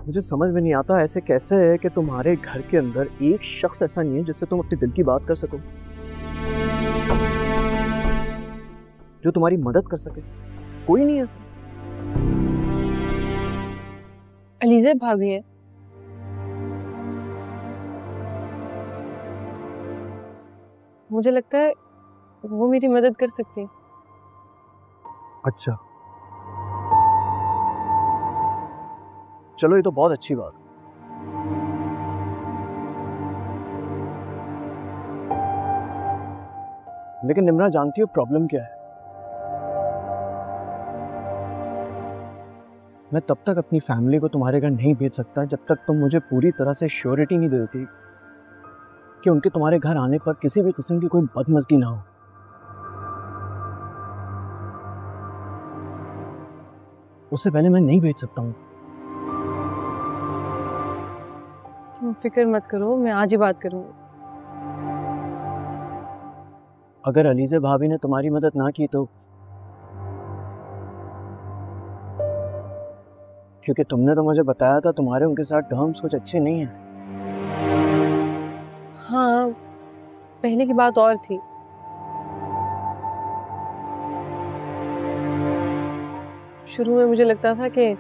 मुझे समझ में नहीं आता ऐसे कैसे है कि तुम्हारे घर के अंदर एक शख्स ऐसा नहीं है जिससे तुम अपने दिल की बात कर सको, जो तुम्हारी मदद कर सके। कोई नहीं है ऐसा। अलीज़ा भाभी है। मुझे लगता है वो मेरी मदद कर सकती है। अच्छा, चलो ये तो बहुत अच्छी बात। लेकिन निम्रा जानती हो प्रॉब्लम क्या है? मैं तब तक अपनी फैमिली को तुम्हारे घर नहीं भेज सकता जब तक तुम मुझे पूरी तरह से श्योरिटी नहीं दे देती कि उनके तुम्हारे घर आने पर किसी भी किस्म की कोई बदमज़गी ना हो। उससे पहले मैं नहीं भेज सकता हूँ। तुम फिक्र मत करो, मैं आज ही बात करूंगी। अगर अलीज़ा भाभी ने तुम्हारी मदद ना की तो, क्योंकि तुमने तो मुझे बताया था तुम्हारे उनके साथ टर्म्स कुछ अच्छे नहीं हैं। हाँ, पहले की बात और थी। शुरू में मुझे लगता था कि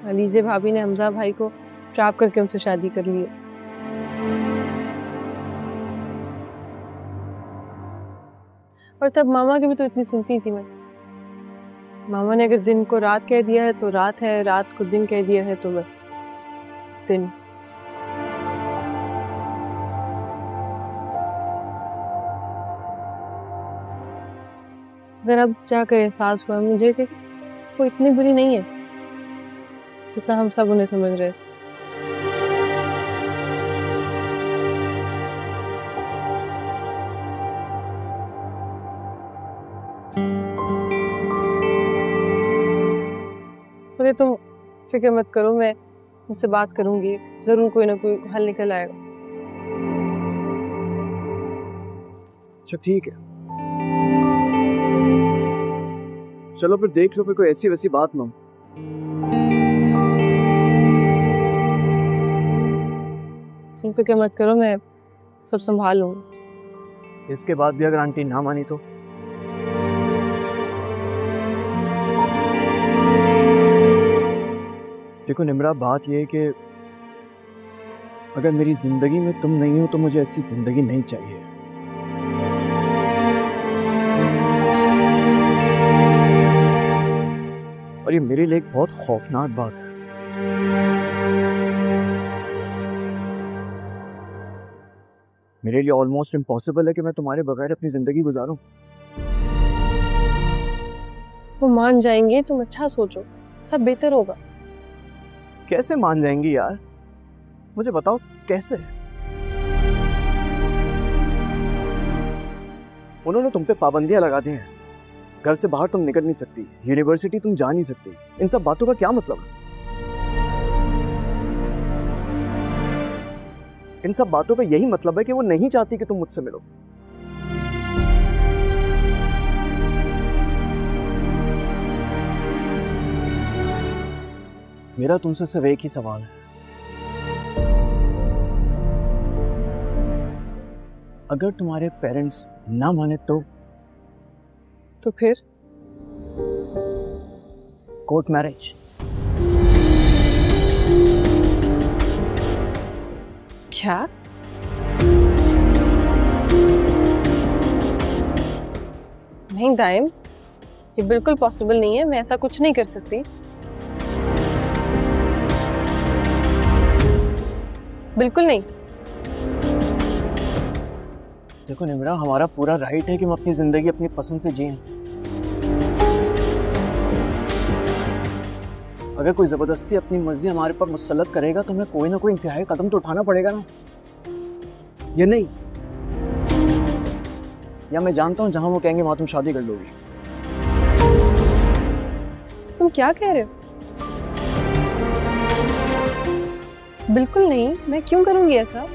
अलीज़ा भाभी ने हमजा भाई को ट्रैप करके उनसे शादी कर ली है। और तब मामा की भी तो इतनी सुनती थी मैं। मामा ने अगर दिन को रात कह दिया है तो रात है, रात को दिन कह दिया है तो बस दिन। अगर अब जाकर एहसास हुआ मुझे कि वो इतनी बुरी नहीं है जितना हम सब उन्हें समझ रहे थे। अरे तुम फिक्र मत करो, मैं उनसे बात करूंगी, जरूर कोई ना कोई हल निकल आएगा। अच्छा ठीक है, चलो फिर देख लो, फिर कोई ऐसी वैसी बात ना हो। तुम फिक्र मत करो, मैं सब संभाल लूंगी। इसके बाद भी अगर आंटी ना मानी तो? देखो निम्रा, बात यह है कि अगर मेरी जिंदगी में तुम नहीं हो तो मुझे ऐसी जिंदगी नहीं चाहिए। और ये मेरे लिए एक बहुत खौफनाक बात है। मेरे लिए ऑलमोस्ट इम्पॉसिबल है कि मैं तुम्हारे बगैर अपनी जिंदगी गुजारूं। वो मान जाएंगे, तुम अच्छा सोचो, सब बेहतर होगा। कैसे मान जाएंगी यार, मुझे बताओ कैसे? उन्होंने तुम पे पाबंदियां लगा दी हैं, घर से बाहर तुम निकल नहीं सकती, यूनिवर्सिटी तुम जा नहीं सकती। इन सब बातों का क्या मतलब है? इन सब बातों का यही मतलब है कि वो नहीं चाहती कि तुम मुझसे मिलो। मेरा तुमसे सिर्फ एक ही सवाल है, अगर तुम्हारे पेरेंट्स ना माने तो फिर कोर्ट मैरिज। क्या? नहीं दाइम, ये बिल्कुल पॉसिबल नहीं है, मैं ऐसा कुछ नहीं कर सकती। बिल्कुल नहीं। देखो निम्रा, हमारा पूरा राइट है कि हम अपनी जिंदगी अपनी पसंद से जिएं। अगर कोई जबरदस्ती अपनी मर्जी हमारे पर मुसल्लत करेगा तो हमें कोई ना कोई इंतहाई कदम तो उठाना पड़ेगा ना। ये नहीं, या मैं जानता हूं जहां वो कहेंगे वहां तुम शादी कर लोगी। तुम क्या कह रहे हो? बिल्कुल नहीं, मैं क्यों करूंगी ऐसा?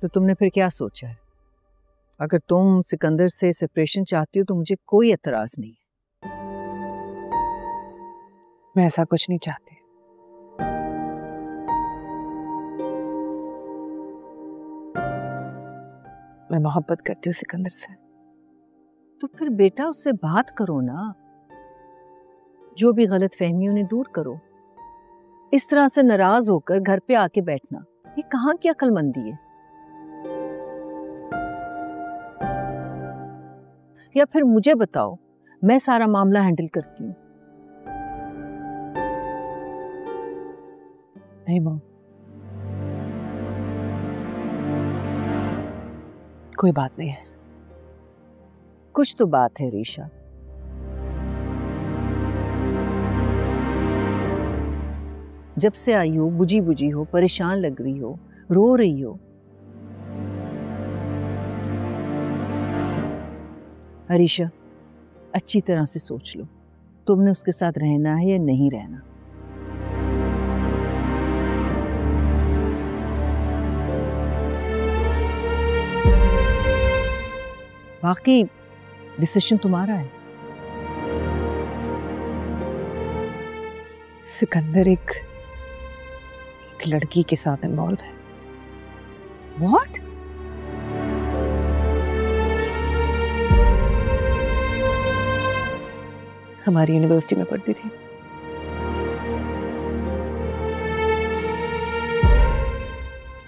तो तुमने फिर क्या सोचा है? अगर तुम सिकंदर से सेपरेशन चाहती हो तो मुझे कोई एतराज नहीं है। मैं ऐसा कुछ नहीं चाहती। मैं मोहब्बत करती हूँ सिकंदर से। तो फिर बेटा उससे बात करो ना, जो भी गलत फहमी उन्हें दूर करो। इस तरह से नाराज होकर घर पे आके बैठना ये कहाँ की अक्लमंदी है? या फिर मुझे बताओ, मैं सारा मामला हैंडल करती हूँ। नहीं मॉम, कोई बात नहीं है। कुछ तो बात है रीशा। जब से आई हो बुझी बुझी हो, परेशान लग रही हो, रो रही हो। अरीशा, अच्छी तरह से सोच लो, तुमने उसके साथ रहना है या नहीं रहना। बाकी डिसीजन तुम्हारा है। सिकंदर एक लड़की के साथ इन्वॉल्व है। What? हमारी यूनिवर्सिटी में पढ़ती थी।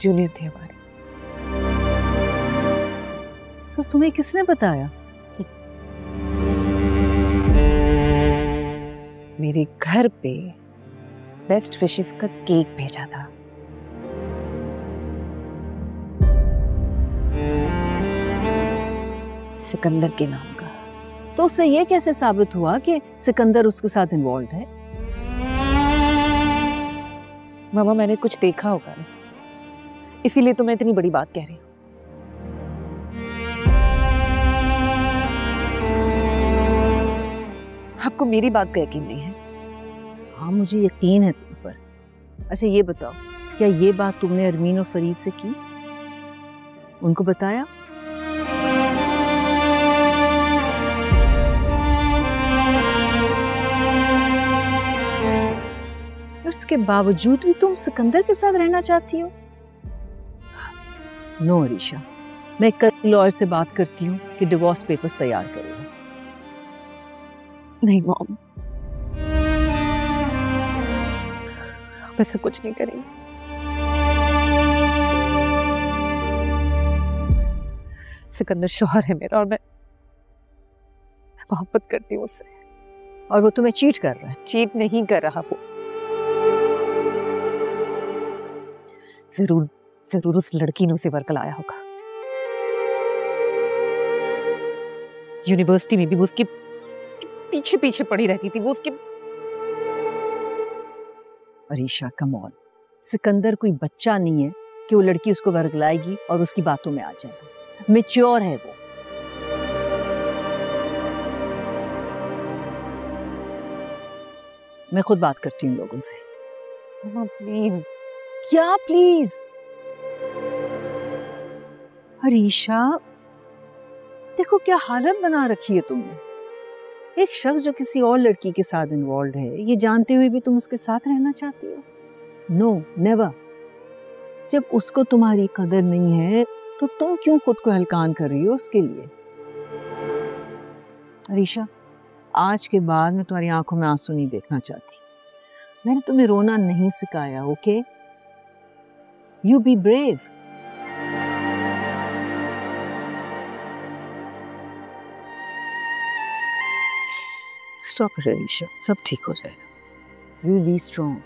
जूनियर थी हमारी। तो तुम्हें किसने बताया? मेरे घर पे बेस्ट फिशेस का केक भेजा था। सिकंदर के नाम का। तो उससे ये कैसे साबित हुआ कि सिकंदर उसके साथ इन्वॉल्व है? मामा, मैंने कुछ देखा होगा ना, इसीलिए तो मैं इतनी बड़ी बात कह रही हूँ। आपको मेरी बात का यकीन नहीं है? हाँ, मुझे यकीन है तुम पर। अच्छा ये बताओ, क्या ये बात तुमने अरमीन और फरीद से की? उनको बताया? उसके बावजूद भी तुम सिकंदर के साथ रहना चाहती हो? नो अरीशा, मैं कल लॉयर से बात करती हूँ कि डिवोर्स पेपर्स तैयार करेगा। नहीं मॉम, आप ऐसा कुछ नहीं करेंगे। सिकंदर शौहर है मेरा और मैं मोहब्बत करती हूँ उससे। और वो तुम्हें चीट कर रहा है? चीट नहीं कर रहा वो। जरूर जरूर उस लड़की ने उसे वर्कलाया होगा। यूनिवर्सिटी में भी वो उसके पीछे पीछे पड़ी रहती थी। वो उसके अरीशा कम ऑन, सिकंदर कोई बच्चा नहीं है कि वो लड़की उसको वर्गलाएगी और उसकी बातों में आ जाएगा। मैच्योर है वो। मैं खुद बात करती हूँ लोगों से। मम्मा प्लीज। क्या प्लीज? अरीशा, देखो क्या हालत बना रखी है तुमने। एक शख्स जो किसी और लड़की के साथ इन्वॉल्व है, ये जानते हुए भी तुम उसके साथ रहना चाहती हो? No never. जब उसको तुम्हारी कदर नहीं है तो तुम क्यों खुद को हलकान कर रही हो उसके लिए? अरीशा, आज के बाद मैं तुम्हारी आंखों में आंसू नहीं देखना चाहती। मैंने तुम्हें रोना नहीं सिखाया, okay? You be brave. Stop Arisha, सब ठीक हो जाएगा। You be strong.